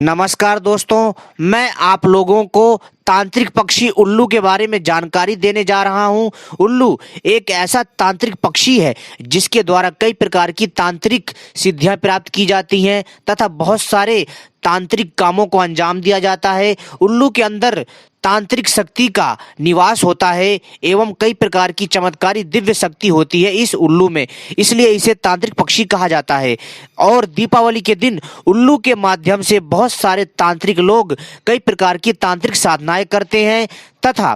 नमस्कार दोस्तों, मैं आप लोगों को तांत्रिक पक्षी उल्लू के बारे में जानकारी देने जा रहा हूं। उल्लू एक ऐसा तांत्रिक पक्षी है जिसके द्वारा कई प्रकार की तांत्रिक सिद्धियां प्राप्त की जाती हैं तथा बहुत सारे तांत्रिक कामों को अंजाम दिया जाता है। उल्लू के अंदर तांत्रिक शक्ति का निवास होता है एवं कई प्रकार की चमत्कारी दिव्य शक्ति होती है इस उल्लू में, इसलिए इसे तांत्रिक पक्षी कहा जाता है। और दीपावली के दिन उल्लू के माध्यम से बहुत सारे तांत्रिक लोग कई प्रकार की तांत्रिक साधनाएं करते हैं तथा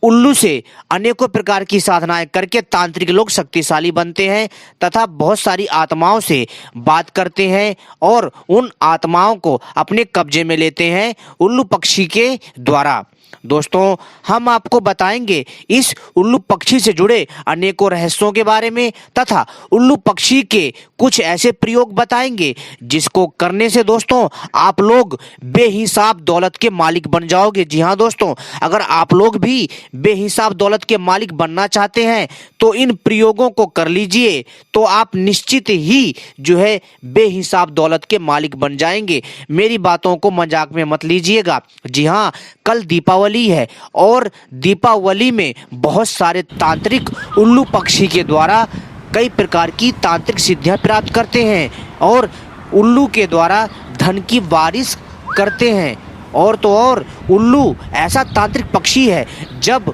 उल्लू से अनेकों प्रकार की साधनाएं करके तांत्रिक लोग शक्तिशाली बनते हैं तथा बहुत सारी आत्माओं से बात करते हैं और उन आत्माओं को अपने कब्जे में लेते हैं उल्लू पक्षी के द्वारा। दोस्तों, हम आपको बताएंगे इस उल्लू पक्षी से जुड़े अनेकों रहस्यों के बारे में तथा उल्लू पक्षी के कुछ ऐसे प्रयोग बताएंगे जिसको करने से दोस्तों आप लोग बेहिसाब दौलत के मालिक बन जाओगे। जी हाँ दोस्तों, अगर आप लोग भी बेहिसाब दौलत के मालिक बनना चाहते हैं तो इन प्रयोगों को कर लीजिए, तो आप निश्चित ही जो है बेहिसाब दौलत के मालिक बन जाएंगे। मेरी बातों को मजाक में मत लीजिएगा। जी हाँ, कल दीपावली है और दीपावली में बहुत सारे तांत्रिक उल्लू पक्षी के द्वारा कई प्रकार की तांत्रिक सिद्धियां प्राप्त करते हैं और उल्लू के द्वारा धन की बारिश करते हैं। और तो और उल्लू ऐसा तांत्रिक पक्षी है, जब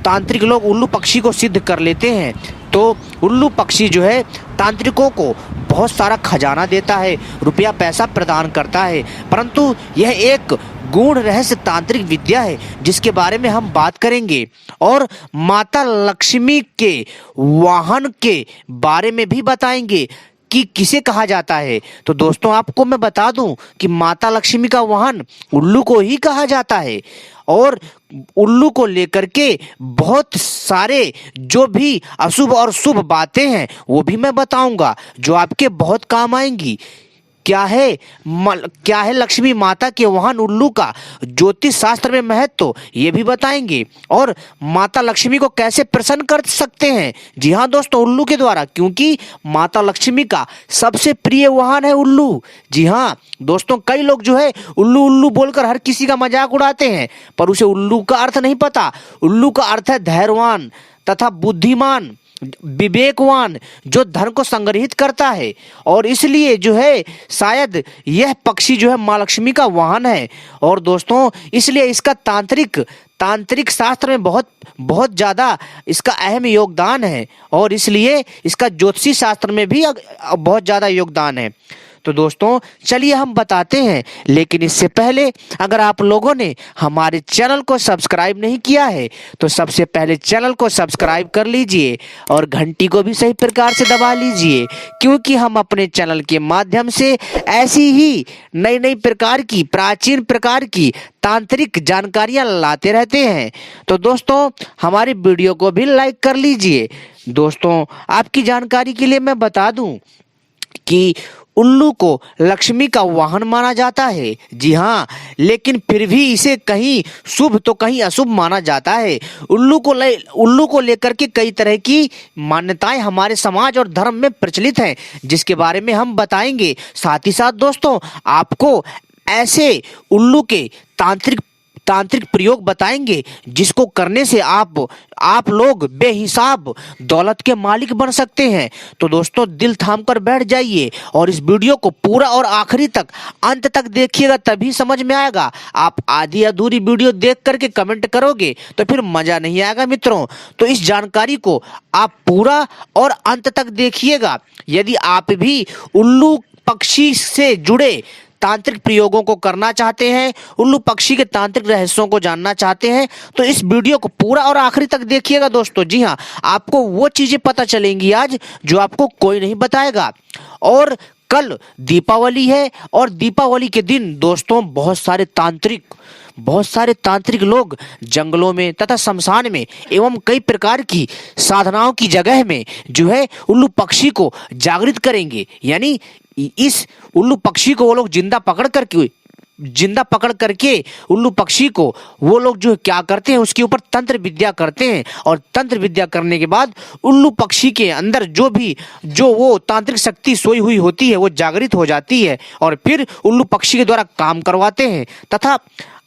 तांत्रिक लोग उल्लू पक्षी को सिद्ध कर लेते हैं तो उल्लू पक्षी जो है तांत्रिकों को बहुत सारा खजाना देता है, रुपया पैसा प्रदान करता है। परंतु यह एक गूढ़ रहस्य तांत्रिक विद्या है जिसके बारे में हम बात करेंगे और माता लक्ष्मी के वाहन के बारे में भी बताएंगे कि किसे कहा जाता है। तो दोस्तों, आपको मैं बता दूं कि माता लक्ष्मी का वाहन उल्लू को ही कहा जाता है और उल्लू को लेकर के बहुत सारे जो भी अशुभ और शुभ बातें हैं वो भी मैं बताऊंगा जो आपके बहुत काम आएंगी। क्या है लक्ष्मी माता के वाहन उल्लू का ज्योतिष शास्त्र में महत्व, ये भी बताएंगे और माता लक्ष्मी को कैसे प्रसन्न कर सकते हैं। जी हाँ दोस्तों, उल्लू के द्वारा, क्योंकि माता लक्ष्मी का सबसे प्रिय वाहन है उल्लू। जी हाँ दोस्तों, कई लोग जो है उल्लू उल्लू बोलकर हर किसी का मजाक उड़ाते हैं पर उसे उल्लू का अर्थ नहीं पता। उल्लू का अर्थ है धैर्यवान तथा बुद्धिमान, विवेकवान, जो धन को संग्रहित करता है और इसलिए जो है शायद यह पक्षी जो है माँ लक्ष्मी का वाहन है। और दोस्तों, इसलिए इसका तांत्रिक शास्त्र में बहुत ज़्यादा इसका अहम योगदान है और इसलिए इसका ज्योतिषी शास्त्र में भी बहुत ज़्यादा योगदान है। तो दोस्तों चलिए हम बताते हैं, लेकिन इससे पहले अगर आप लोगों ने हमारे चैनल को सब्सक्राइब नहीं किया है तो सबसे पहले चैनल को सब्सक्राइब कर लीजिए और घंटी को भी सही प्रकार से दबा लीजिए, क्योंकि हम अपने चैनल के माध्यम से ऐसी ही नई प्रकार की प्राचीन प्रकार की तांत्रिक जानकारियां लाते रहते हैं। तो दोस्तों हमारी वीडियो को भी लाइक कर लीजिए। दोस्तों, आपकी जानकारी के लिए मैं बता दूं कि उल्लू को लक्ष्मी का वाहन माना जाता है। जी हाँ, लेकिन फिर भी इसे कहीं शुभ तो कहीं अशुभ माना जाता है। उल्लू को लेकर के कई तरह की मान्यताएं हमारे समाज और धर्म में प्रचलित हैं जिसके बारे में हम बताएंगे। साथ ही साथ दोस्तों आपको ऐसे उल्लू के तांत्रिक प्रयोग बताएंगे जिसको करने से आप लोग बेहिसाब दौलत के मालिक बन सकते हैं। तो दोस्तों दिल थाम कर बैठ जाइए और इस वीडियो को पूरा और आखिरी तक अंत तक देखिएगा, तभी समझ में आएगा। आप आधी अधूरी वीडियो देख करके कमेंट करोगे तो फिर मजा नहीं आएगा मित्रों। तो इस जानकारी को आप पूरा और अंत तक देखिएगा। यदि आप भी उल्लू पक्षी से जुड़े तांत्रिक प्रयोगों को करना चाहते हैं, उल्लू पक्षी के तांत्रिक रहस्यों को जानना चाहते हैं, तो इस वीडियो को पूरा और आखिरी तक देखिएगा दोस्तों। जी हाँ, आपको वो चीजें पता चलेंगी आज जो आपको कोई नहीं बताएगा। और कल दीपावली है और दीपावली के दिन दोस्तों बहुत सारे तांत्रिक लोग जंगलों में तथा शमशान में एवं कई प्रकार की साधनाओं की जगह में जो है उल्लू पक्षी को जागृत करेंगे। यानी इस उल्लू पक्षी को वो लोग जिंदा पकड़ करके जिंदा पकड़ करके उल्लू पक्षी को वो लोग जो क्या करते हैं, उसके ऊपर तंत्र विद्या करते हैं। और तंत्र विद्या करने के बाद उल्लू पक्षी के अंदर जो वो तांत्रिक शक्ति सोई हुई होती है वो जागृत हो जाती है, और फिर उल्लू पक्षी के द्वारा काम करवाते हैं तथा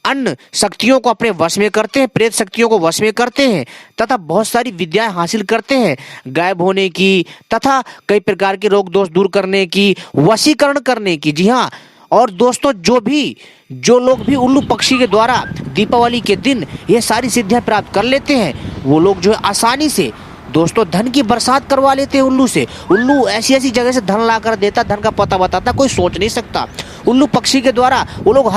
अन्य शक्तियों को अपने वश में करते हैं, प्रेत शक्तियों को वश में करते हैं तथा बहुत सारी विद्याएं हासिल करते हैं, गायब होने की तथा कई प्रकार के रोग दोष दूर करने की, वशीकरण करने की। जी हाँ। और दोस्तों जो लोग भी उल्लू पक्षी के द्वारा दीपावली के दिन ये सारी सिद्धियां प्राप्त कर लेते हैं, वो लोग जो है आसानी से दोस्तों धन की बरसात करवा लेते हैं उल्लू से। उल्लू ऐसी ऐसी जगह से धन ला कर देता, धन का पता बताता, कोई सोच नहीं सकता। उल्लू पक्षी के द्वारा वो लोग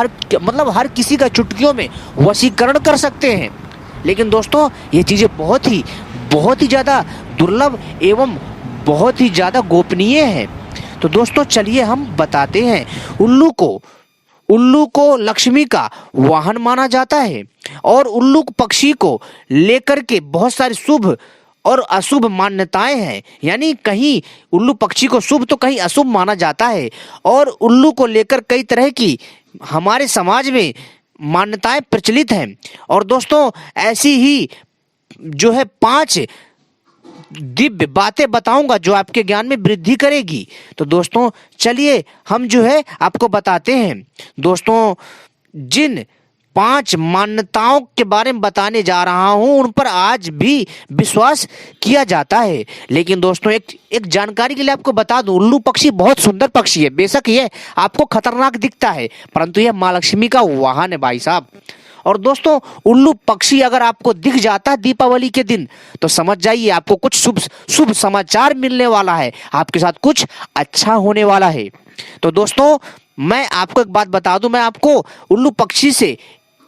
हर किसी का चुटकियों में वशीकरण कर सकते हैं। लेकिन दोस्तों ये चीज़ें बहुत ही ज़्यादा दुर्लभ एवं बहुत ही ज़्यादा गोपनीय है। तो दोस्तों चलिए हम बताते हैं, उल्लू को लक्ष्मी का वाहन माना जाता है और उल्लू पक्षी को लेकर के बहुत सारी शुभ और अशुभ मान्यताएं हैं। यानी कहीं उल्लू पक्षी को शुभ तो कहीं अशुभ माना जाता है, और उल्लू को लेकर कई तरह की हमारे समाज में मान्यताएं प्रचलित हैं। और दोस्तों ऐसी ही जो है 5 दिव्य बातें बताऊंगा जो आपके ज्ञान में वृद्धि करेगी। तो दोस्तों चलिए हम जो है आपको बताते हैं। दोस्तों जिन 5 मान्यताओं के बारे में बताने जा रहा हूं उन पर आज भी विश्वास किया जाता है। लेकिन दोस्तों एक जानकारी के लिए आपको बता दूं, उल्लू पक्षी बहुत सुंदर पक्षी है। बेशक यह आपको खतरनाक दिखता है, परंतु यह माँ लक्ष्मी का वाहन है भाई साहब। और दोस्तों उल्लू पक्षी अगर आपको दिख जाता है दीपावली के दिन, तो समझ जाइए आपको कुछ शुभ समाचार मिलने वाला है, आपके साथ कुछ अच्छा होने वाला है। तो दोस्तों मैं आपको एक बात बता दूं, मैं आपको उल्लू पक्षी से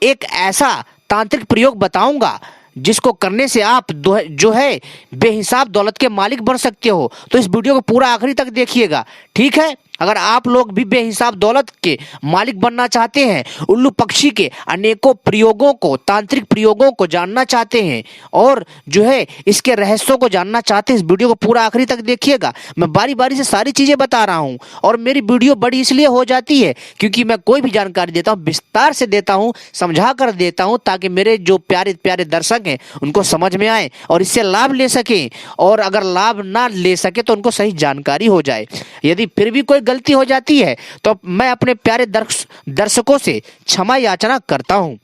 एक ऐसा तांत्रिक प्रयोग बताऊंगा जिसको करने से आप जो है बेहिसाब दौलत के मालिक बन सकते हो। तो इस वीडियो को पूरा आखिरी तक देखिएगा, ठीक है। अगर आप लोग भी बेहिसाब दौलत के मालिक बनना चाहते हैं, उल्लू पक्षी के अनेकों प्रयोगों को, तांत्रिक प्रयोगों को जानना चाहते हैं और जो है इसके रहस्यों को जानना चाहते हैं, इस वीडियो को पूरा आखिरी तक देखिएगा। मैं बारी बारी से सारी चीजें बता रहा हूं, और मेरी वीडियो बड़ी इसलिए हो जाती है क्योंकि मैं कोई भी जानकारी देता हूं विस्तार से देता हूं, समझा कर देता हूं, ताकि मेरे जो प्यारे प्यारे दर्शक हैं उनको समझ में आए और इससे लाभ ले सकें, और अगर लाभ ना ले सके तो उनको सही जानकारी हो जाए। यदि फिर भी कोई गलती हो जाती है तो मैं अपने प्यारे दर्शकों से क्षमा याचना करता हूं।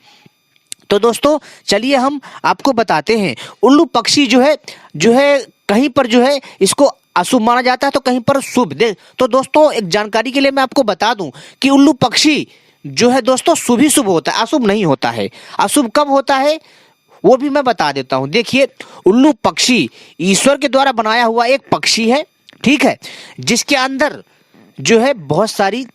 तो दोस्तों चलिए हम आपको बताते हैं, उल्लू पक्षी जो है कहीं पर जो है इसको अशुभ माना जाता है तो कहीं पर शुभ। तो दोस्तों एक जानकारी के लिए मैं आपको बता दूं कि उल्लू पक्षी जो है दोस्तों शुभ ही शुभ होता है, अशुभ नहीं होता है। अशुभ कब होता है वो भी मैं बता देता हूं। देखिए उल्लू पक्षी ईश्वर के द्वारा बनाया हुआ एक पक्षी है, ठीक है, जिसके अंदर जो है बहुत सारी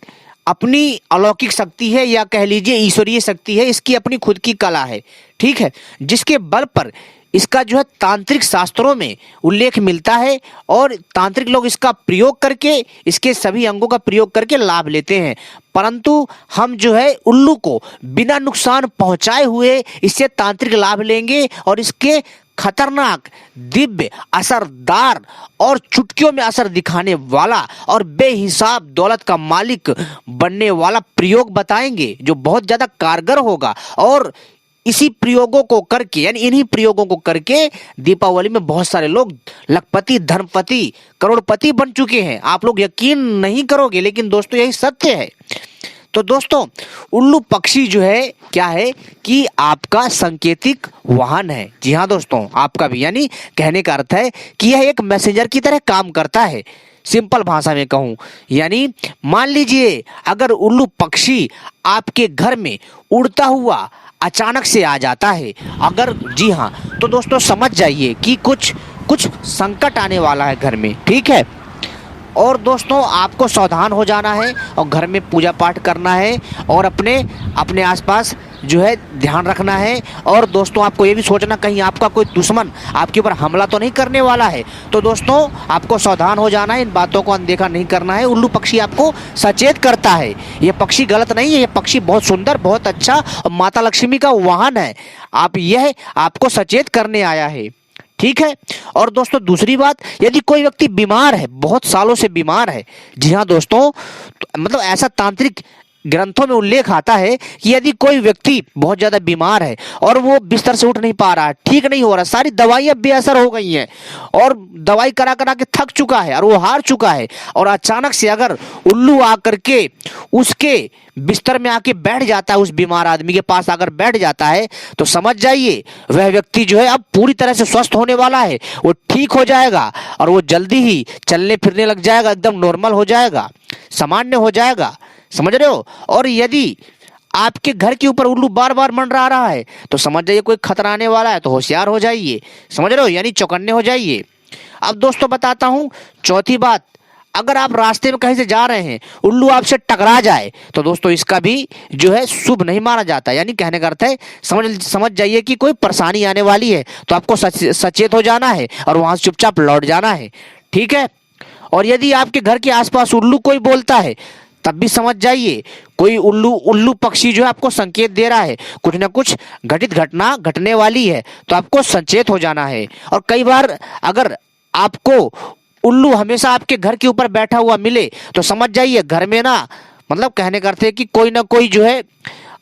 अपनी अलौकिक शक्ति है, या कह लीजिए ईश्वरीय शक्ति है, इसकी अपनी खुद की कला है, ठीक है, जिसके बल पर इसका जो है तांत्रिक शास्त्रों में उल्लेख मिलता है और तांत्रिक लोग इसका प्रयोग करके, इसके सभी अंगों का प्रयोग करके लाभ लेते हैं। परंतु हम जो है उल्लू को बिना नुकसान पहुंचाए हुए इससे तांत्रिक लाभ लेंगे और इसके खतरनाक, दिव्य, असरदार और चुटकियों में असर दिखाने वाला और बेहिसाब दौलत का मालिक बनने वाला प्रयोग बताएंगे जो बहुत ज्यादा कारगर होगा। और इसी प्रयोगों को करके, यानी इन्हीं प्रयोगों को करके दीपावली में बहुत सारे लोग लखपति, धनपति, करोड़पति बन चुके हैं। आप लोग यकीन नहीं करोगे, लेकिन दोस्तों यही सत्य है। तो दोस्तों उल्लू पक्षी जो है क्या है कि आपका सांकेतिक वाहन है। जी हाँ दोस्तों, आपका भी, यानी कहने का अर्थ है कि यह एक मैसेंजर की तरह काम करता है। सिंपल भाषा में कहूं, यानी मान लीजिए अगर उल्लू पक्षी आपके घर में उड़ता हुआ अचानक से आ जाता है, अगर, जी हाँ, तो दोस्तों समझ जाइए कि कुछ संकट आने वाला है घर में, ठीक है। और दोस्तों आपको सावधान हो जाना है और घर में पूजा पाठ करना है और अपने आसपास जो है ध्यान रखना है। और दोस्तों आपको ये भी सोचना कहीं आपका कोई दुश्मन आपके ऊपर हमला तो नहीं करने वाला है। तो दोस्तों आपको सावधान हो जाना है, इन बातों को अनदेखा नहीं करना है। उल्लू पक्षी आपको सचेत करता है। ये पक्षी गलत नहीं है, ये पक्षी बहुत सुंदर, बहुत अच्छा और माता लक्ष्मी का वाहन है। यह आपको सचेत करने आया है, ठीक है। और दोस्तों दूसरी बात, यदि कोई व्यक्ति बीमार है, बहुत सालों से बीमार है, जी हाँ दोस्तों, मतलब ऐसा तांत्रिक ग्रंथों में उल्लेख आता है कि यदि कोई व्यक्ति बहुत ज्यादा बीमार है और वो बिस्तर से उठ नहीं पा रहा है, ठीक नहीं हो रहा, सारी दवाइयां बेअसर हो गई हैं और दवाई करा करा के थक चुका है और वो हार चुका है, और अचानक से अगर उल्लू आकर के उसके बिस्तर में आके बैठ जाता है, उस बीमार आदमी के पास आकर बैठ जाता है, तो समझ जाइए वह व्यक्ति जो है अब पूरी तरह से स्वस्थ होने वाला है, वो ठीक हो जाएगा और वो जल्दी ही चलने फिरने लग जाएगा, एकदम नॉर्मल हो जाएगा, सामान्य हो जाएगा। समझ रहे हो? और यदि आपके घर के ऊपर उल्लू बार बार मंडरा रहा है तो समझ जाइए कोई खतरा आने वाला है, तो होशियार हो जाइए। समझ रहे हो? यानी चौकन्ने हो जाइए। अब दोस्तों बताता हूं चौथी बात, अगर आप रास्ते में कहीं से जा रहे हैं, उल्लू आपसे टकरा जाए तो दोस्तों इसका भी जो है शुभ नहीं माना जाता। यानी कहने का अर्थ है समझ जाइए कि कोई परेशानी आने वाली है, तो आपको सचेत हो जाना है और वहां से चुपचाप लौट जाना है। ठीक है? और यदि आपके घर के आसपास उल्लू कोई बोलता है, तब भी समझ जाइए कोई उल्लू पक्षी जो है आपको संकेत दे रहा है, कुछ ना कुछ घटित घटना घटने वाली है, तो आपको सचेत हो जाना है। और कई बार अगर आपको उल्लू हमेशा आपके घर के ऊपर बैठा हुआ मिले तो समझ जाइए घर में ना, मतलब कहने का अर्थ है कि कोई ना कोई जो है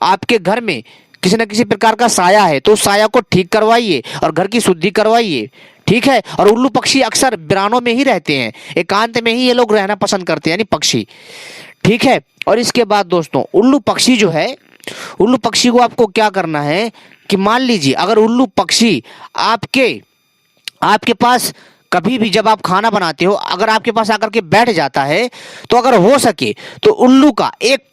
आपके घर में किसी न किसी प्रकार का साया है, तो उस साया को ठीक करवाइए और घर की शुद्धि करवाइए। ठीक है? और उल्लू पक्षी अक्सर वीरानों में ही रहते हैं, एकांत में ही ये लोग रहना पसंद करते हैं, यानी पक्षी। ठीक है? और इसके बाद दोस्तों उल्लू पक्षी जो है, उल्लू पक्षी को आपको क्या करना है कि मान लीजिए अगर उल्लू पक्षी आपके पास कभी भी जब आप खाना बनाते हो, अगर आपके पास आकर के बैठ जाता है, तो अगर हो सके तो उल्लू का एक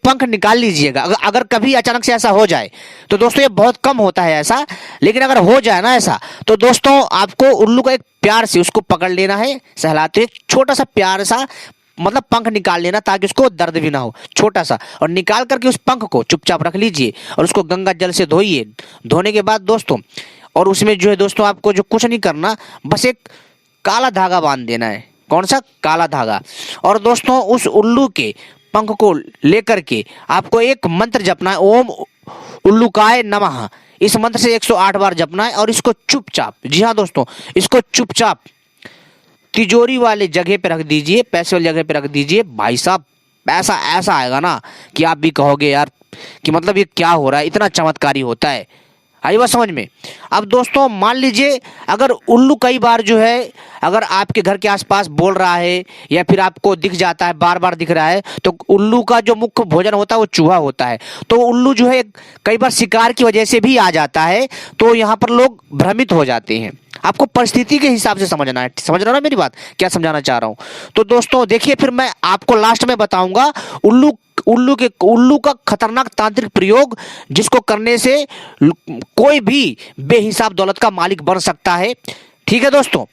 पंख निकाल लीजिएगा। अगर कभी अचानक से ऐसा हो जाए तो दोस्तों, ये बहुत कम होता है ऐसा, लेकिन अगर हो जाए ना ऐसा, तो दोस्तों आपको उल्लू का एक प्यार से उसको पकड़ लेना है, सहलाते छोटा सा प्यार सा, मतलब पंख निकाल लेना ताकि उसको दर्द भी ना हो, छोटा सा, और निकाल करके उस पंख को चुपचाप रख लीजिए और उसको गंगा जल से धोइए। धोने के बाद दोस्तों, और उसमें जो है दोस्तों आपको जो कुछ नहीं करना, बस एक काला धागा बांध देना है। कौन सा? काला धागा। और दोस्तों उस उल्लू के पंख को लेकर के आपको एक मंत्र जपना है, ओम उल्लूकाय नमः। इस मंत्र से 108 बार जपना है और इसको चुपचाप, जी हाँ दोस्तों, इसको चुपचाप तिजोरी वाले जगह पे रख दीजिए, पैसे वाली जगह पे रख दीजिए। भाई साहब पैसा ऐसा आएगा ना कि आप भी कहोगे यार कि मतलब ये क्या हो रहा है, इतना चमत्कारी होता है। आई बात समझ में? अब दोस्तों मान लीजिए अगर उल्लू कई बार जो है अगर आपके घर के आसपास बोल रहा है या फिर आपको दिख जाता है, बार बार दिख रहा है, तो उल्लू का जो मुख्य भोजन होता है वो चूहा होता है। तो उल्लू जो है कई बार शिकार की वजह से भी आ जाता है, तो यहाँ पर लोग भ्रमित हो जाते हैं। आपको परिस्थिति के हिसाब से समझना है। समझ रहे हो ना मेरी बात, क्या समझाना चाह रहा हूँ? तो दोस्तों देखिए, फिर मैं आपको लास्ट में बताऊंगा उल्लू का खतरनाक तांत्रिक प्रयोग, जिसको करने से कोई भी बेहिसाब दौलत का मालिक बन सकता है। ठीक है दोस्तों?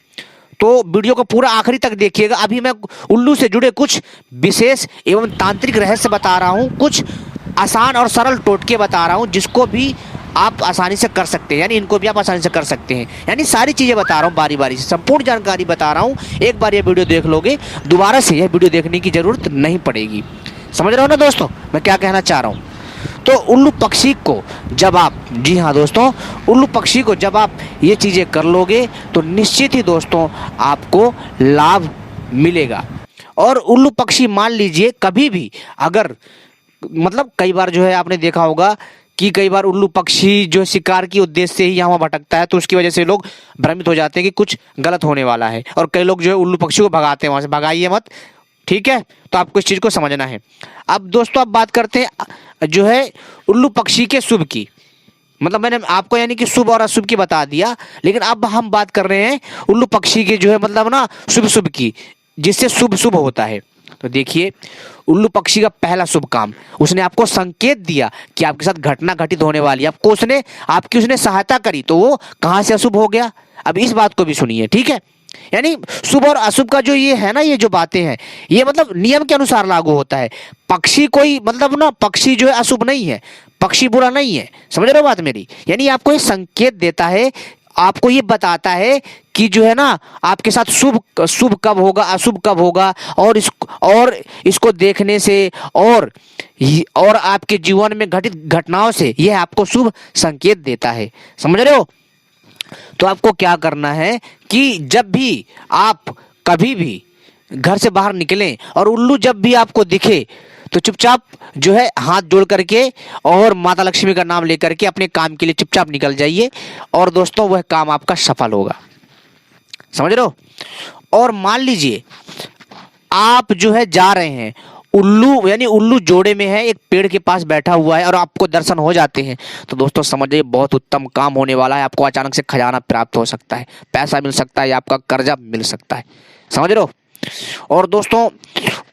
तो वीडियो को पूरा आखिरी तक देखिएगा। अभी मैं उल्लू से जुड़े कुछ विशेष एवं तांत्रिक रहस्य बता रहा हूं, कुछ आसान और सरल टोटके बता रहा हूं, जिसको भी आप आसानी से कर सकते हैं, यानी इनको भी आप आसानी से कर सकते हैं। यानी सारी चीज़ें बता रहा हूँ बारी बारी से, संपूर्ण जानकारी बता रहा हूँ। एक बार ये वीडियो देख लोगे, दोबारा से यह वीडियो देखने की जरूरत नहीं पड़ेगी। समझ रहे हो ना दोस्तों मैं क्या कहना चाह रहा हूँ? तो उल्लू पक्षी को जब आप, जी हाँ दोस्तों, उल्लू पक्षी को जब आप ये चीज़ें कर लोगे तो निश्चित ही दोस्तों आपको लाभ मिलेगा। और उल्लू पक्षी मान लीजिए कभी भी अगर, मतलब कई बार जो है आपने देखा होगा कि कई बार उल्लू पक्षी जो शिकार की उद्देश्य से ही यहाँ भटकता है, तो उसकी वजह से लोग भ्रमित हो जाते हैं कि कुछ गलत होने वाला है, और कई लोग जो है उल्लू पक्षी को भगाते हैं वहाँ से। भगाइए मत, ठीक है? तो आपको इस चीज़ को समझना है। अब दोस्तों अब बात करते हैं जो है उल्लू पक्षी के शुभ की, मतलब मैंने आपको यानी कि शुभ और अशुभ की बता दिया, लेकिन अब हम बात कर रहे हैं उल्लू पक्षी के जो है मतलब ना शुभ की, जिससे शुभ शुभ होता है। तो देखिए उल्लू पक्षी का पहला शुभ काम, उसने आपको संकेत दिया कि आपके साथ घटना घटित होने वाली है, आपको उसने सहायता करी, तो वो कहाँ से अशुभ हो गया? अब इस बात को भी सुनिए, ठीक है? यानी शुभ और अशुभ का जो ये है ना, ये जो बातें हैं, ये मतलब नियम के अनुसार लागू होता है। पक्षी कोई मतलब ना, पक्षी जो है अशुभ नहीं है, पक्षी बुरा नहीं है। समझ रहे हो बात मेरी? यानी आपको ये संकेत देता है, आपको ये बताता है कि जो है ना आपके साथ शुभ कब होगा, अशुभ कब होगा, और इसको देखने से और आपके जीवन में घटित घटनाओं से यह आपको शुभ संकेत देता है। समझ रहे हो? तो आपको क्या करना है कि जब भी आप कभी भी घर से बाहर निकलें और उल्लू जब भी आपको दिखे, तो चुपचाप जो है हाथ जोड़ करके और माता लक्ष्मी का नाम लेकर के अपने काम के लिए चुपचाप निकल जाइए और दोस्तों वह काम आपका सफल होगा। समझ रहे हो। और मान लीजिए आप जो है जा रहे हैं, उल्लू यानी उल्लू जोड़े में है, एक पेड़ के पास बैठा हुआ है और आपको दर्शन हो जाते हैं, तो दोस्तों समझिए बहुत उत्तम काम होने वाला है। आपको अचानक से खजाना प्राप्त हो सकता है, पैसा मिल सकता है, आपका कर्जा मिल सकता है। समझ रहे हो। और दोस्तों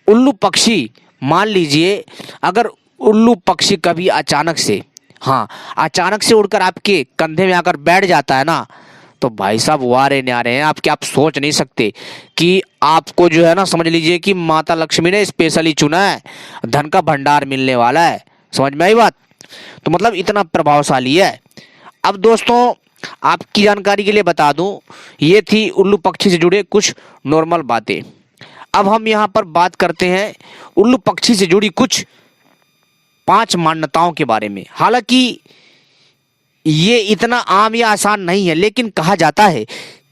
उल्लू पक्षी, मान लीजिए अगर उल्लू पक्षी कभी अचानक से, हाँ अचानक से उड़कर आपके कंधे में आकर बैठ जाता है ना, तो भाई साहब वारे न्यारे हैं आपके। आप सोच नहीं सकते कि आपको जो है ना, समझ लीजिए कि माता लक्ष्मी ने स्पेशली चुना है, धन का भंडार मिलने वाला है। समझ में आई बात। तो मतलब इतना प्रभावशाली है। अब दोस्तों आपकी जानकारी के लिए बता दूं, ये थी उल्लू पक्षी से जुड़े कुछ नॉर्मल बातें। अब हम यहाँ पर बात करते हैं उल्लू पक्षी से जुड़ी कुछ 5 मान्यताओं के बारे में। हालांकि ये इतना आम या आसान नहीं है, लेकिन कहा जाता है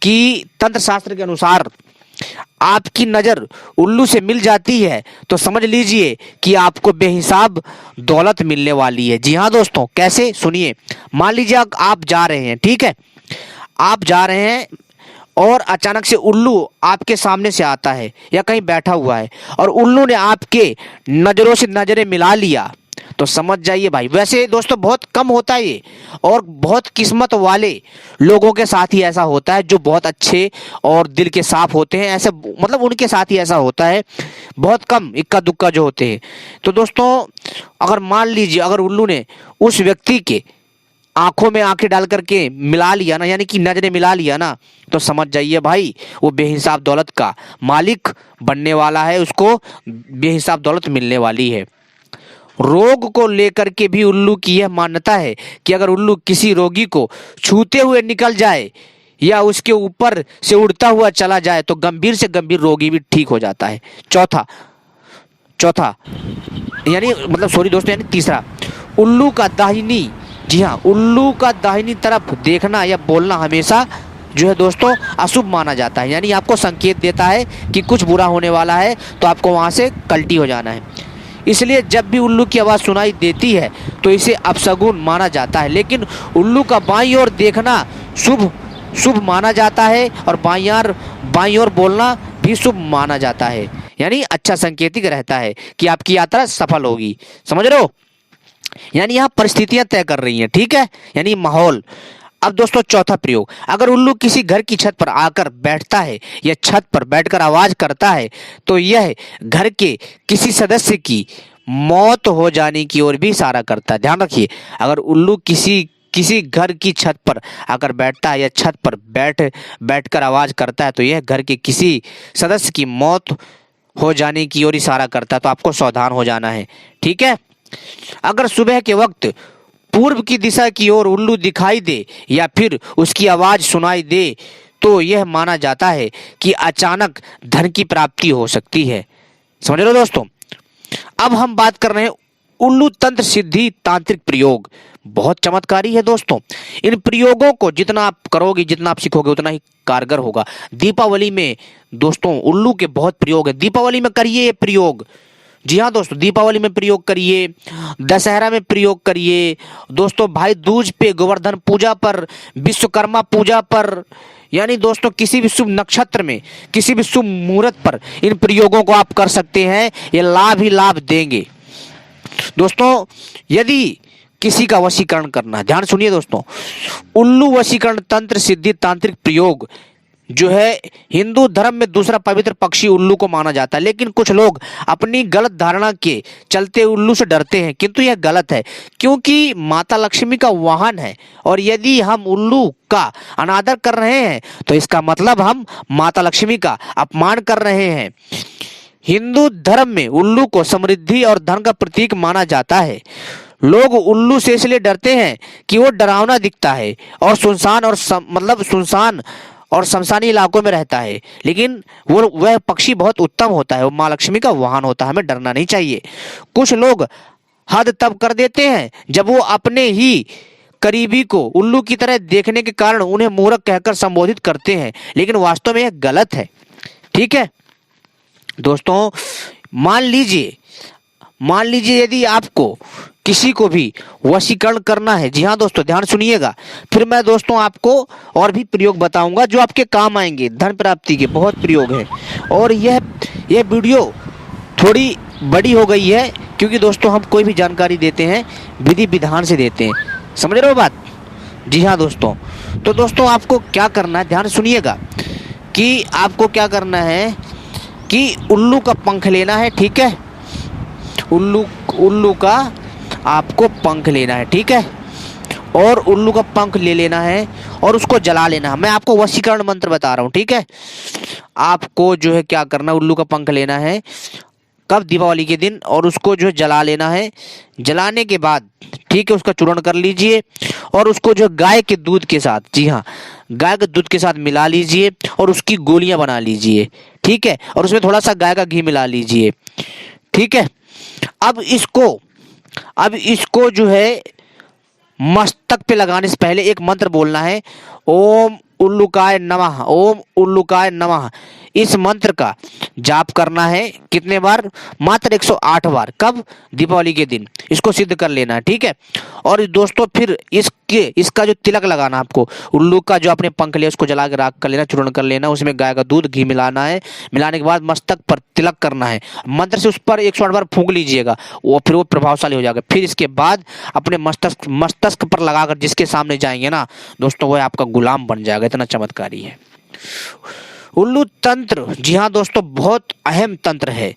कि तंत्र शास्त्र के अनुसार आपकी नज़र उल्लू से मिल जाती है तो समझ लीजिए कि आपको बेहिसाब दौलत मिलने वाली है। जी हाँ दोस्तों, कैसे सुनिए। मान लीजिए आप जा रहे हैं, ठीक है, आप जा रहे हैं और अचानक से उल्लू आपके सामने से आता है या कहीं बैठा हुआ है और उल्लू ने आपके नज़रों से नज़रें मिला लिया, तो समझ जाइए भाई। वैसे दोस्तों बहुत कम होता है ये, और बहुत किस्मत वाले लोगों के साथ ही ऐसा होता है जो बहुत अच्छे और दिल के साफ होते हैं, ऐसे मतलब उनके साथ ही ऐसा होता है। बहुत कम इक्का दुक्का जो होते हैं। तो दोस्तों अगर मान लीजिए अगर उल्लू ने उस व्यक्ति के आंखों में आंखें डाल करके मिला लिया ना, यानी कि नजरें मिला लिया ना, तो समझ जाइए भाई वो बेहिसाब दौलत का मालिक बनने वाला है, उसको बेहिसाब दौलत मिलने वाली है। रोग को लेकर के भी उल्लू की यह मान्यता है कि अगर उल्लू किसी रोगी को छूते हुए निकल जाए या उसके ऊपर से उड़ता हुआ चला जाए तो गंभीर से गंभीर रोगी भी ठीक हो जाता है। चौथा यानी मतलब सॉरी दोस्तों, यानी तीसरा, उल्लू का दाहिनी, जी हाँ, उल्लू का दाहिनी तरफ देखना या बोलना हमेशा जो है दोस्तों अशुभ माना जाता है। यानी आपको संकेत देता है कि कुछ बुरा होने वाला है, तो आपको वहाँ से कल्टी हो जाना है। इसलिए जब भी उल्लू की आवाज़ सुनाई देती है तो इसे अपशगुन माना जाता है। लेकिन उल्लू का बाईं ओर देखना शुभ माना जाता है और बाईं ओर बोलना भी शुभ माना जाता है। यानी अच्छा संकेतिक रहता है कि आपकी यात्रा सफल होगी। समझ रहे हो। यानी यहाँ परिस्थितियां तय कर रही हैं, ठीक है, यानी माहौल। अब दोस्तों चौथा प्रयोग, अगर उल्लू किसी घर की छत पर आकर बैठता है या छत पर बैठकर आवाज करता है तो यह घर के किसी सदस्य की मौत हो जाने की ओर भी इशारा करता है। ध्यान रखिए, अगर उल्लू किसी घर की छत पर आकर बैठता है या छत पर बैठकर आवाज करता है तो यह घर के किसी सदस्य की मौत हो जाने की ओर इशारा करता है, तो आपको सावधान हो जाना है, ठीक है। अगर सुबह के वक्त पूर्व की दिशा की ओर उल्लू दिखाई दे या फिर उसकी आवाज सुनाई दे तो यह माना जाता है कि अचानक धन की प्राप्ति हो सकती है। समझ रहे हो दोस्तों। अब हम बात कर रहे हैं उल्लू तंत्र सिद्धि तांत्रिक प्रयोग। बहुत चमत्कारी है दोस्तों। इन प्रयोगों को जितना आप करोगे, जितना आप सीखोगे, उतना ही कारगर होगा। दीपावली में दोस्तों उल्लू के बहुत प्रयोग है। दीपावली में करिए ये प्रयोग। जी हाँ दोस्तों, दीपावली में प्रयोग करिए, दशहरा में प्रयोग करिए दोस्तों, भाई दूज पे, गोवर्धन पूजा पर, विश्वकर्मा पूजा पर, यानी दोस्तों किसी भी शुभ नक्षत्र में, किसी भी शुभ मुहूर्त पर इन प्रयोगों को आप कर सकते हैं। ये लाभ ही लाभ देंगे दोस्तों। यदि किसी का वशीकरण करना, ध्यान सुनिए दोस्तों, उल्लू वशीकरण तंत्र सिद्धि तांत्रिक प्रयोग जो है हिंदू धर्म में दूसरा पवित्र पक्षी उल्लू को माना जाता है। लेकिन कुछ लोग अपनी गलत धारणा के चलते उल्लू से डरते हैं, किंतु यह गलत है क्योंकि माता लक्ष्मी का वाहन है और यदि हम उल्लू का अनादर कर रहे हैं तो इसका मतलब हम माता लक्ष्मी का अपमान कर रहे हैं। हिंदू धर्म में उल्लू को समृद्धि और धन का प्रतीक माना जाता है। लोग उल्लू से इसलिए डरते हैं कि वो डरावना दिखता है और सुनसान और शमशानी इलाकों में रहता है, लेकिन वह पक्षी बहुत उत्तम होता है, वो माँ लक्ष्मी का वाहन होता है। हमें डरना नहीं चाहिए। कुछ लोग हद तब कर देते हैं जब वो अपने ही करीबी को उल्लू की तरह देखने के कारण उन्हें मूर्ख कहकर संबोधित करते हैं, लेकिन वास्तव में यह गलत है, ठीक है दोस्तों। मान मान लीजिए यदि आपको किसी को भी वशीकरण करना है, जी हाँ दोस्तों ध्यान सुनिएगा, फिर मैं दोस्तों आपको और भी प्रयोग बताऊंगा जो आपके काम आएंगे, धन प्राप्ति के बहुत प्रयोग हैं। और यह वीडियो थोड़ी बड़ी हो गई है क्योंकि दोस्तों हम कोई भी जानकारी देते हैं विधि विधान से देते हैं, समझ रहे हो बात? जी हाँ दोस्तों, तो दोस्तों आपको क्या करना है, ध्यान सुनिएगा कि आपको क्या करना है कि उल्लू का पंख लेना है, ठीक है? उल्लू का आपको पंख लेना है, ठीक है? और उल्लू का पंख ले लेना है और उसको जला लेना है। मैं आपको वशीकरण मंत्र बता रहा हूँ, ठीक है? आपको जो है क्या करना है, उल्लू का पंख लेना है, कब? दीपावली के दिन, और उसको जो है जला लेना है। जलाने के बाद ठीक है उसका चूर्ण कर लीजिए और उसको जो गाय के दूध के साथ, जी हाँ गाय के दूध के साथ मिला लीजिए और उसकी गोलियां बना लीजिए, ठीक है? और उसमें थोड़ा सा गाय का घी मिला लीजिए, ठीक है? अब इसको जो है मस्तक पे लगाने से पहले एक मंत्र बोलना है, ओम उल्लूकाय नमः, ओम उल्लूकाय नमः। इस मंत्र का जाप करना है कितने बार? मात्र 108 बार। कब? दीपावली के दिन। इसको सिद्ध कर लेना है, ठीक है? और दोस्तों फिर इसका जो तिलक लगाना आपको, उल्लू का जो आपने पंख लिया उसको जला के राख कर लेना, चूर्ण कर लेना, उसमें गाय का दूध घी मिलाना है। मिलाने के बाद मस्तक पर तिलक करना है, मंत्र से उस पर 108 बार फूंक लीजिएगा, फिर वो प्रभावशाली हो जाएगा। फिर इसके बाद अपने मस्तक पर लगाकर जिसके सामने जाएंगे ना दोस्तों, वह आपका गुलाम बन जाएगा, इतना चमत्कारी है उल्लू तंत्र। जी हाँ दोस्तों, बहुत अहम तंत्र है।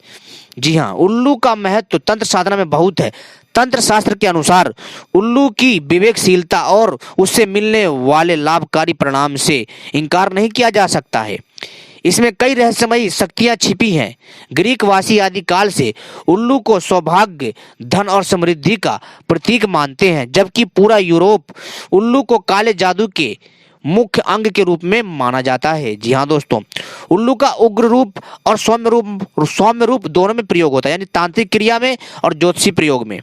जी हाँ, उल्लू का महत्व तंत्र साधना में बहुत है। तंत्र शास्त्र के अनुसार उल्लू की विवेकशीलता और उससे मिलने वाले लाभकारी परिणाम से इनकार नहीं किया जा सकता है। इसमें कई रहस्यमयी शक्तियां छिपी हैं। ग्रीक वासी आदि काल से उल्लू को सौभाग्य, धन और समृद्धि का प्रतीक मानते हैं, जबकि पूरा यूरोप उल्लू को काले जादू के मुख्य अंग के रूप में माना जाता है। जी हाँ दोस्तों, उल्लू का उग्र रूप और सौम्य रूप दोनों में प्रयोग होता है, यानी तांत्रिक क्रिया में और ज्योतिषी प्रयोग में।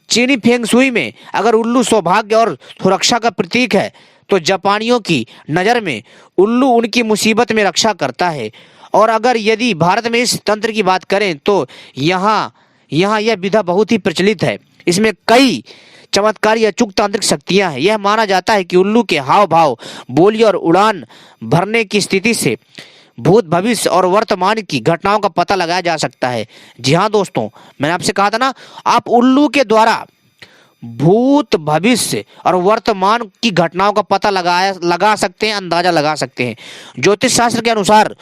चीनी फेंग शुई में अगर उल्लू सौभाग्य और सुरक्षा का प्रतीक है, तो जापानियों की नज़र में उल्लू उनकी मुसीबत में रक्षा करता है। और अगर यदि भारत में इस तंत्र की बात करें तो यहाँ यह विधा बहुत ही प्रचलित है। इसमें कई चमत्कारी अचूक तांत्रिक शक्तियां हैं। यह माना जाता है कि उल्लू के हाव भाव, बोली और उड़ान भरने की स्थिति से भूत, भविष्य और वर्तमान की घटनाओं का पता लगाया जा सकता है। जी हाँ दोस्तों, मैंने आपसे कहा था ना, आप उल्लू के द्वारा भूत, भविष्य और वर्तमान की घटनाओं का पता लगा सकते हैं, अंदाजा लगा सकते हैं। ज्योतिष शास्त्र के अनुसार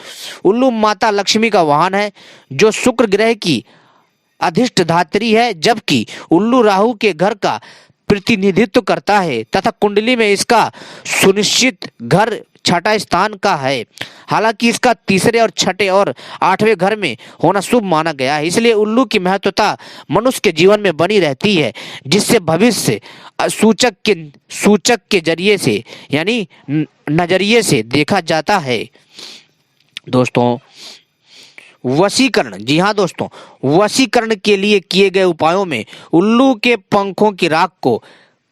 उल्लू माता लक्ष्मी का वाहन है, जो शुक्र ग्रह की अधिष्ठ धात्री है, जबकि उल्लू राहु के घर का प्रतिनिधित्व करता है तथा कुंडली में इसका सुनिश्चित घर छठा स्थान का है। हालांकि इसका तीसरे और छठे और आठवें घर में होना शुभ माना गया है। इसलिए उल्लू की महत्वता मनुष्य के जीवन में बनी रहती है, जिससे भविष्य सूचक के जरिए से, यानी नजरिए से देखा जाता है। दोस्तों वशीकरण, जी हाँ दोस्तों, वशीकरण के लिए किए गए उपायों में उल्लू के पंखों की राख को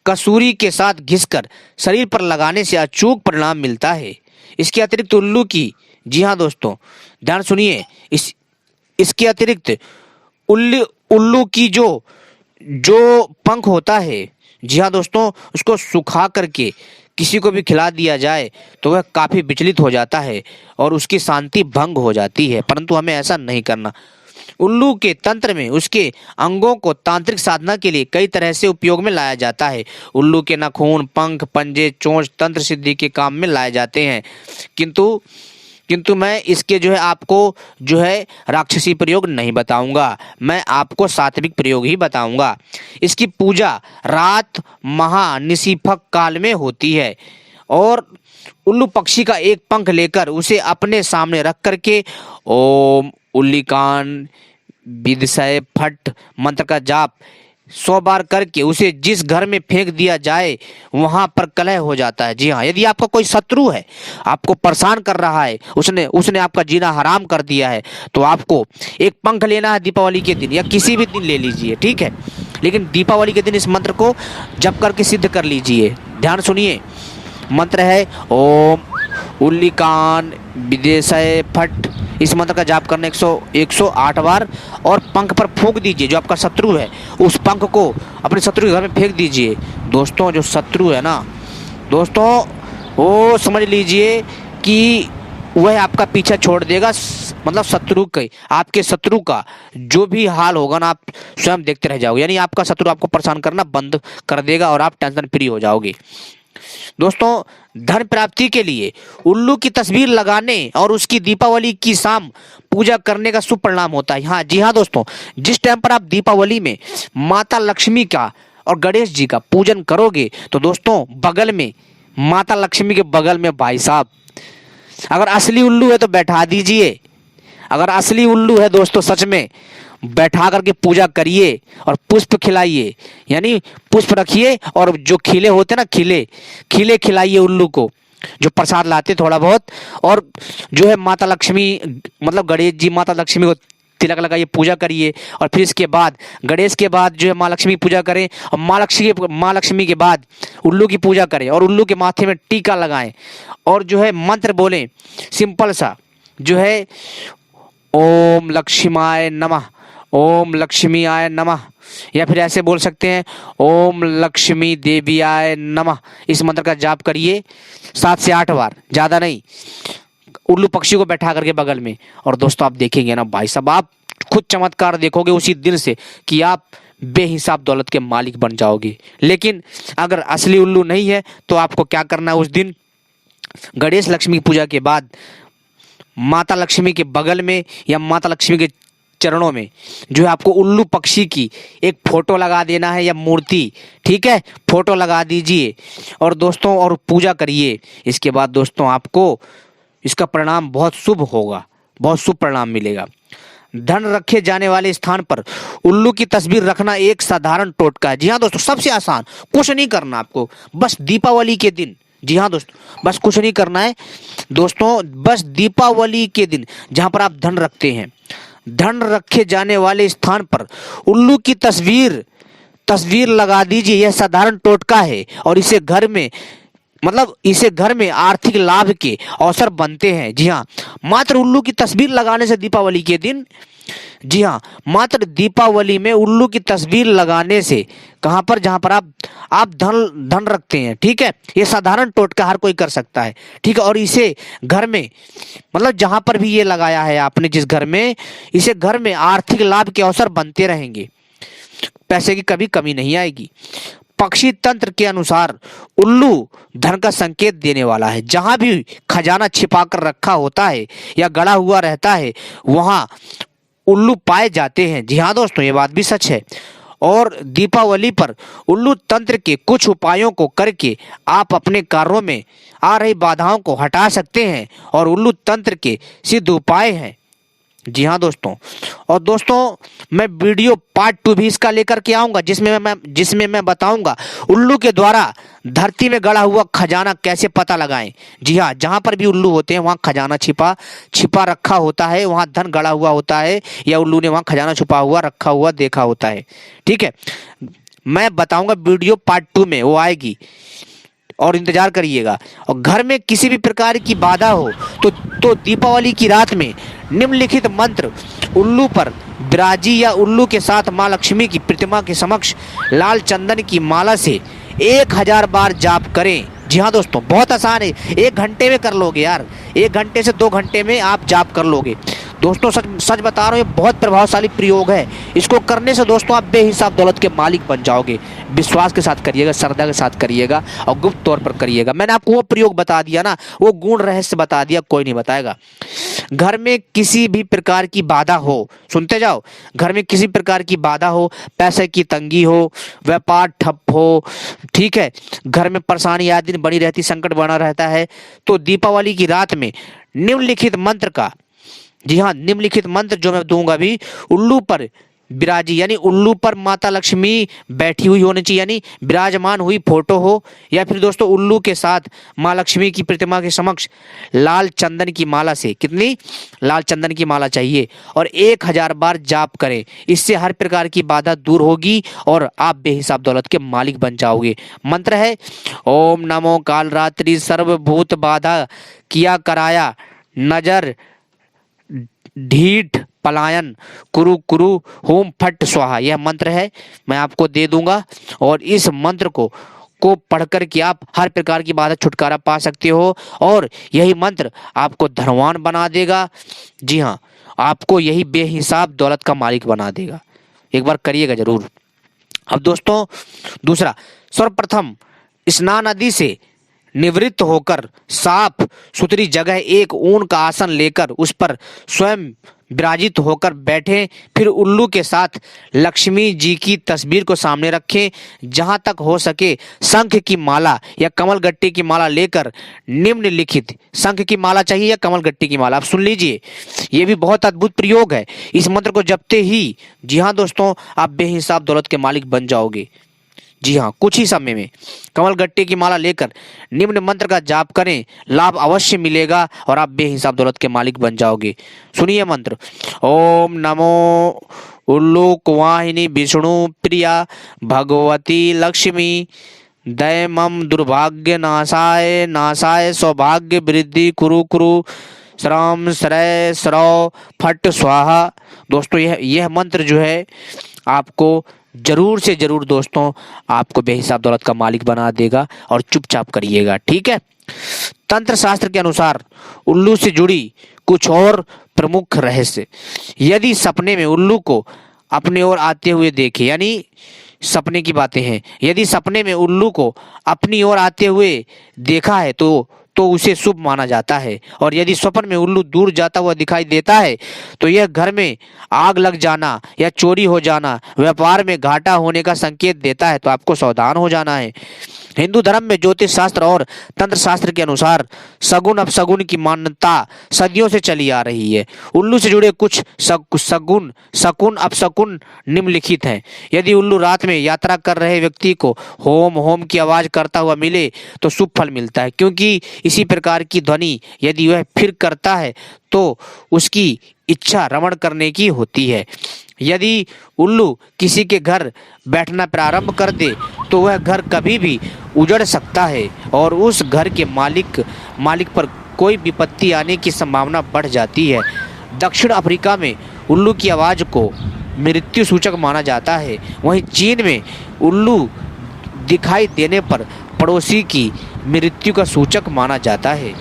कसूरी के साथ घिसकर शरीर पर लगाने से अचूक परिणाम मिलता है। इसके अतिरिक्त उल्लू की, जी हाँ दोस्तों ध्यान सुनिए, इसके अतिरिक्त उल्लू की जो पंख होता है, जी हाँ दोस्तों, उसको सुखा करके किसी को भी खिला दिया जाए तो वह काफ़ी विचलित हो जाता है और उसकी शांति भंग हो जाती है, परंतु हमें ऐसा नहीं करना। उल्लू के तंत्र में उसके अंगों को तांत्रिक साधना के लिए कई तरह से उपयोग में लाया जाता है। उल्लू के नाखून, पंख, पंजे, चोंच तंत्र सिद्धि के काम में लाए जाते हैं, किंतु मैं इसके जो है आपको जो है राक्षसी प्रयोग नहीं बताऊंगा, मैं आपको सात्विक प्रयोग ही बताऊंगा। इसकी पूजा रात महानिशीफक काल में होती है और उल्लू पक्षी का एक पंख लेकर उसे अपने सामने रख करके ओम उल्लिकान विदशय फट मंत्र का जाप 100 बार करके उसे जिस घर में फेंक दिया जाए वहां पर कलह हो जाता है। जी हाँ, यदि आपका कोई शत्रु है, आपको परेशान कर रहा है, उसने आपका जीना हराम कर दिया है, तो आपको एक पंख लेना है दीपावली के दिन या किसी भी दिन ले लीजिए, ठीक है, लेकिन दीपावली के दिन इस मंत्र को जप करके सिद्ध कर लीजिए। ध्यान सुनिए, मंत्र है ओम उल्लिकान विदेशय फट इस मंत्र का जाप करना 108 बार और पंख पर फूंक दीजिए। जो आपका शत्रु है उस पंख को अपने शत्रु के घर में फेंक दीजिए। दोस्तों जो शत्रु है ना दोस्तों, वो समझ लीजिए कि वह आपका पीछा छोड़ देगा। मतलब शत्रु के, आपके शत्रु का जो भी हाल होगा ना, आप स्वयं देखते रह जाओगे। यानी आपका शत्रु आपको परेशान करना बंद कर देगा और आप टेंशन फ्री हो जाओगे। दोस्तों धन प्राप्ति के लिए उल्लू की तस्वीर लगाने और उसकी दीपावली की शाम पूजा करने का शुभ परिणाम होता है। हाँ जी हाँ दोस्तों, जिस टाइम पर आप दीपावली में माता लक्ष्मी का और गणेश जी का पूजन करोगे तो दोस्तों बगल में माता लक्ष्मी के बगल में भाई साहब, अगर असली उल्लू है तो बैठा दीजिए। अगर असली उल्लू है दोस्तों सच में बैठा करके पूजा करिए और पुष्प खिलाइए। यानी पुष्प रखिए और जो खिले होते ना, खिले खिलाइए उल्लू को, जो प्रसाद लाते थोड़ा बहुत। और जो है माता लक्ष्मी मतलब गणेश जी माता लक्ष्मी को तिलक लगाइए, पूजा करिए। और फिर इसके बाद गणेश के बाद जो है माँ लक्ष्मी की पूजा करें और माँ लक्ष्मी के बाद उल्लू की पूजा करें और उल्लू के माथे में टीका लगाएं और जो है मंत्र बोलें सिंपल सा, जो है ओम लक्ष्मीआय नमः, ओम लक्ष्मी आय नमः, या फिर ऐसे बोल सकते हैं ओम लक्ष्मी देवी आय नमः। इस मंत्र का जाप करिए 7 से 8 बार, ज़्यादा नहीं, उल्लू पक्षी को बैठा करके बगल में। और दोस्तों आप देखेंगे ना भाई साहब, आप खुद चमत्कार देखोगे उसी दिन से कि आप बेहिसाब दौलत के मालिक बन जाओगे। लेकिन अगर असली उल्लू नहीं है तो आपको क्या करना है, उस दिन गणेश लक्ष्मी पूजा के बाद माता लक्ष्मी के बगल में या माता लक्ष्मी के चरणों में जो है आपको उल्लू पक्षी की एक फोटो लगा देना है या मूर्ति, ठीक है, फोटो लगा दीजिए और दोस्तों और पूजा करिए। इसके बाद दोस्तों आपको इसका परिणाम बहुत शुभ होगा, बहुत शुभ परिणाम मिलेगा। धन रखे जाने वाले स्थान पर उल्लू की तस्वीर रखना एक साधारण टोटका है। जी हाँ दोस्तों, सबसे आसान, कुछ नहीं करना आपको, बस दीपावली के दिन, जी हाँ दोस्तों, बस कुछ नहीं करना है दोस्तों, बस दीपावली के दिन जहां पर आप धन रखते हैं, धन रखे जाने वाले स्थान पर उल्लू की तस्वीर लगा दीजिए। यह साधारण टोटका है और इसे घर में आर्थिक लाभ के अवसर बनते हैं। जी हाँ, मात्र उल्लू की तस्वीर लगाने से दीपावली के दिन, जी हाँ, मात्र दीपावली में उल्लू की तस्वीर लगाने से कहां पर, जहां पर आप धन रखते हैं, ठीक है। ये साधारण टोटका हर कोई कर सकता है, ठीक है। और इसे घर में मतलब जहां पर भी ये लगाया है आपने, जिस घर में, इसे घर में आर्थिक लाभ के अवसर बनते रहेंगे, पैसे की कभी कमी नहीं आएगी। पक्षी तंत्र के अनुसार उल्लू धन का संकेत देने वाला है। जहां भी खजाना छिपा कर रखा होता है या गड़ा हुआ रहता है वहां उल्लू पाए जाते हैं। जी हाँ दोस्तों, ये बात भी सच है। और दीपावली पर उल्लू तंत्र के कुछ उपायों को करके आप अपने कार्यों में आ रही बाधाओं को हटा सकते हैं और उल्लू तंत्र के सिद्ध उपाय हैं। जी हाँ दोस्तों, और दोस्तों मैं वीडियो पार्ट 2 भी इसका लेकर के आऊंगा, जिसमें मैं बताऊंगा उल्लू के द्वारा धरती में गड़ा हुआ खजाना कैसे पता लगाएं। जी हाँ, जहां पर भी उल्लू होते हैं वहां खजाना छिपा रखा होता है, वहां धन गड़ा हुआ होता है या उल्लू ने वहां खजाना छुपा हुआ रखा हुआ देखा होता है, ठीक है। मैं बताऊंगा वीडियो पार्ट 2 में, वो आएगी और इंतजार करिएगा। और घर में किसी भी प्रकार की बाधा हो तो दीपावली की रात में निम्नलिखित मंत्र उल्लू पर बिराजी या उल्लू के साथ माँ लक्ष्मी की प्रतिमा के समक्ष लाल चंदन की माला से 1000 बार जाप करें। जी हाँ दोस्तों, बहुत आसान है, 1 घंटे में कर लोगे यार, 1 घंटे से 2 घंटे में आप जाप कर लोगे। दोस्तों सच बता रहा हूँ, ये बहुत प्रभावशाली प्रयोग है। इसको करने से दोस्तों आप बेहिसाब दौलत के मालिक बन जाओगे। विश्वास के साथ करिएगा, श्रद्धा के साथ करिएगा और गुप्त तौर पर करिएगा। मैंने आपको वो प्रयोग बता दिया ना, वो गुण रहस्य बता दिया, कोई नहीं बताएगा। घर में किसी भी प्रकार की बाधा हो, सुनते जाओ, घर में किसी प्रकार की बाधा हो, पैसे की तंगी हो, व्यापार ठप हो, ठीक है, घर में परेशानी आए दिन बनी रहती, संकट बना रहता है, तो दीपावली की रात में निम्नलिखित मंत्र का, जी हाँ, निम्नलिखित मंत्र जो मैं दूंगा भी, उल्लू पर बिराजी यानी उल्लू पर माता लक्ष्मी बैठी हुई होनी चाहिए, यानी विराजमान हुई फोटो हो, या फिर दोस्तों उल्लू के साथ माँ लक्ष्मी की प्रतिमा के समक्ष लाल चंदन की माला से, कितनी लाल चंदन की माला चाहिए, और 1000 बार जाप करें। इससे हर प्रकार की बाधा दूर होगी और आप बेहिसाब दौलत के मालिक बन जाओगे। मंत्र है ओम नमो काल रात्रि सर्वभूत बाधा किया कराया नजर ढीठ पलायन कुरु कुरु होम फट स्वाहा, यह मंत्र है, मैं आपको दे दूंगा। और इस मंत्र को पढ़ कर के आप हर प्रकार की बाधा छुटकारा पा सकते हो और यही मंत्र आपको धनवान बना देगा। जी हाँ, आपको यही बेहिसाब दौलत का मालिक बना देगा। एक बार करिएगा जरूर। अब दोस्तों दूसरा, सर्वप्रथम स्नान नदी से निवृत्त होकर साफ सुथरी जगह एक ऊन का आसन लेकर उस पर स्वयं विराजित होकर बैठें। फिर उल्लू के साथ लक्ष्मी जी की तस्वीर को सामने रखें। जहां तक हो सके शंख की माला या कमल गट्टे की माला लेकर निम्नलिखित, शंख की माला चाहिए या कमल गट्टे की माला, आप सुन लीजिए, ये भी बहुत अद्भुत प्रयोग है। इस मंत्र को जपते ही, जी हाँ दोस्तों, आप बेहिसाब दौलत के मालिक बन जाओगे। जी हाँ, कुछ ही समय में कमल गट्टे की माला लेकर निम्न मंत्र का जाप करें, लाभ अवश्य मिलेगा और आप बेहिसाब दौलत के मालिक बन जाओगे। सुनिए मंत्र, ओम नमो उल्लूक वाहिनी विष्णु प्रिया भगवती लक्ष्मी दैमम दुर्भाग्य नाशाय नाशाय सौभाग्य वृद्धि कुरु कुरु श्रम श्रय श्रव फट स्वाहा। दोस्तों यह मंत्र जो है आपको जरूर से जरूर दोस्तों आपको बेहिसाब दौलत का मालिक बना देगा और चुपचाप करिएगा, ठीक है। तंत्र शास्त्र के अनुसार उल्लू से जुड़ी कुछ और प्रमुख रहस्य, यदि सपने में उल्लू को अपने ओर आते हुए देखे, यानी सपने की बातें हैं, यदि सपने में उल्लू को अपनी ओर आते हुए देखा है तो उसे शुभ माना जाता है। और यदि स्वप्न में उल्लू दूर जाता हुआ दिखाई देता है तो यह घर में आग लग जाना या चोरी हो जाना, व्यापार में घाटा होने का संकेत देता है, तो आपको सावधान हो जाना है। हिंदू धर्म में ज्योतिष शास्त्र और तंत्र शास्त्र के अनुसार सगुन अपसगुन की मान्यता सदियों से चली आ रही है। उल्लू से जुड़े कुछ सगुन शकुन अपशकुन निम्नलिखित हैं। यदि उल्लू रात में यात्रा कर रहे व्यक्ति को होम होम की आवाज करता हुआ मिले तो शुभ फल मिलता है, क्योंकि इसी प्रकार की ध्वनि यदि वह फिर करता है तो उसकी इच्छा रमण करने की होती है। यदि उल्लू किसी के घर बैठना प्रारंभ कर दे तो वह घर कभी भी उजड़ सकता है और उस घर के मालिक पर कोई विपत्ति आने की संभावना बढ़ जाती है। दक्षिण अफ्रीका में उल्लू की आवाज़ को मृत्यु सूचक माना जाता है। वहीं चीन में उल्लू दिखाई देने पर पड़ोसी की मृत्यु का सूचक माना जाता है।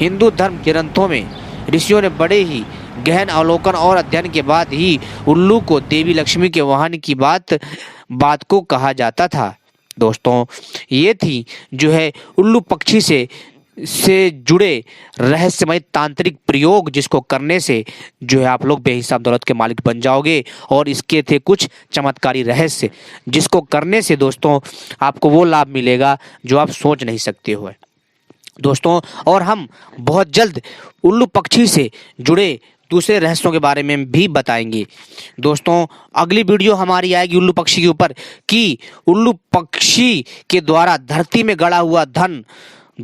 हिंदू धर्म ग्रंथों में ऋषियों ने बड़े ही गहन अवलोकन और अध्ययन के बाद ही उल्लू को देवी लक्ष्मी के वाहन की बात को कहा जाता था। दोस्तों ये थी जो है उल्लू पक्षी से जुड़े रहस्यमय तांत्रिक प्रयोग, जिसको करने से जो है आप लोग बेहिसाब दौलत के मालिक बन जाओगे। और इसके थे कुछ चमत्कारी रहस्य, जिसको करने से दोस्तों आपको वो लाभ मिलेगा जो आप सोच नहीं सकते हो दोस्तों। और हम बहुत जल्द उल्लू पक्षी से जुड़े दूसरे रहस्यों के बारे में भी बताएंगे। दोस्तों अगली वीडियो हमारी आएगी उल्लू पक्षी के ऊपर कि उल्लू पक्षी के द्वारा धरती में गड़ा हुआ धन,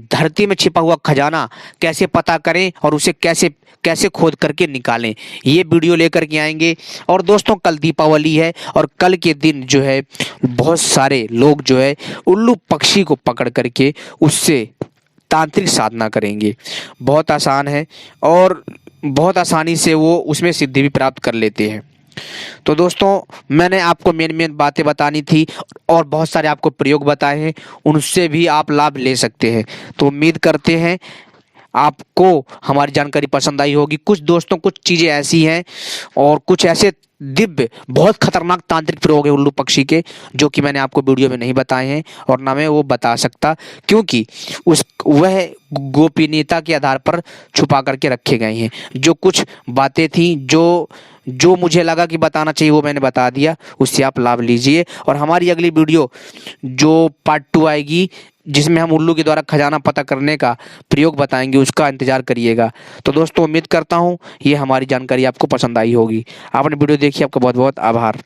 धरती में छिपा हुआ खजाना कैसे पता करें और उसे कैसे खोद करके निकालें, ये वीडियो लेकर के आएंगे। और दोस्तों कल दीपावली है और कल के दिन जो है बहुत सारे लोग जो है उल्लू पक्षी को पकड़ करके उससे तांत्रिक साधना करेंगे। बहुत आसान है और बहुत आसानी से वो उसमें सिद्धि भी प्राप्त कर लेते हैं। तो दोस्तों मैंने आपको मेन बातें बतानी थी और बहुत सारे आपको प्रयोग बताए हैं, उनसे भी आप लाभ ले सकते हैं। तो उम्मीद करते हैं आपको हमारी जानकारी पसंद आई होगी। कुछ दोस्तों कुछ चीज़ें ऐसी हैं और कुछ ऐसे दिव्य बहुत खतरनाक तांत्रिक प्रयोग है उल्लू पक्षी के, जो कि मैंने आपको वीडियो में नहीं बताए हैं और ना मैं वो बता सकता, क्योंकि वह गोपनीयता के आधार पर छुपा करके रखे गए हैं। जो कुछ बातें थी जो मुझे लगा कि बताना चाहिए वो मैंने बता दिया, उससे आप लाभ लीजिए। और हमारी अगली वीडियो जो पार्ट 2 आएगी जिसमें हम उल्लू के द्वारा खजाना पता करने का प्रयोग बताएंगे, उसका इंतजार करिएगा। तो दोस्तों उम्मीद करता हूँ ये हमारी जानकारी आपको पसंद आई होगी। आपने वीडियो देखी, आपका बहुत बहुत आभार।